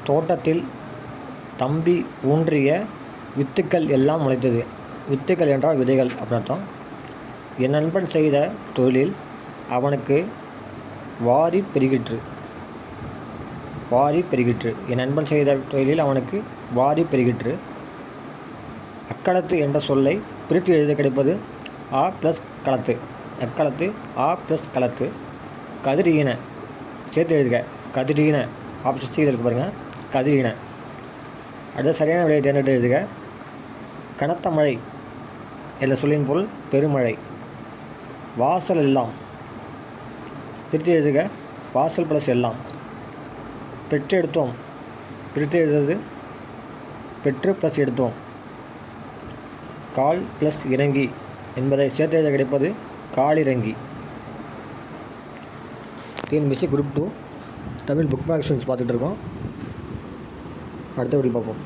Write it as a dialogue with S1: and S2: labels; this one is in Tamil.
S1: தோட்டத்தில் தம்பி ஊன்றிய வித்துக்கள் எல்லாம் முளைத்தது. வித்துக்கள் என்றால் விதைகள் அப்படின்னு அர்த்தம். என் நண்பன் செய்த தொழிலில் அவனுக்கு வாரி பெருகிற்று. வாரி பெருகிற்று. என் நண்பன் செய்த தொழிலில் அவனுக்கு வாரி பெருகிற்று. அக்களத்து என்ற சொல்லை பிரித்து எழுத கிடைப்பது ஆ ப்ளஸ் களத்து. அக்களத்து ஆ ப்ளஸ் களத்து. கதிரீன சேர்த்து எழுதுக. கதிரீன ஆப்ஷன் சி இருக்கு பாருங்கள். கதிரீன. அடுத்த சரியான விடையை தேர்ந்தெடுத்து எழுதுக. கனத்த மழை என்ற சொல்லின் பொருள் பெருமழை. வாசல் எல்லாம் பிரித்து எழுதுக. வாசல் ப்ளஸ் எல்லாம். பெற்று எடுத்தோம் பிரித்து எழுதுவது பெற்று ப்ளஸ் எடுத்தோம். கால் ப்ளஸ் இறங்கி என்பதை சேர்த்து எழுத கிடைப்பது காலிறங்கி. டிஎன்பிஎஸ்சி குரூப் 2 தமிழ் புக் மேக்ஷன்ஸ் பார்த்துட்டு இருக்கோம். அடுத்த வீடியோ பார்ப்போம்.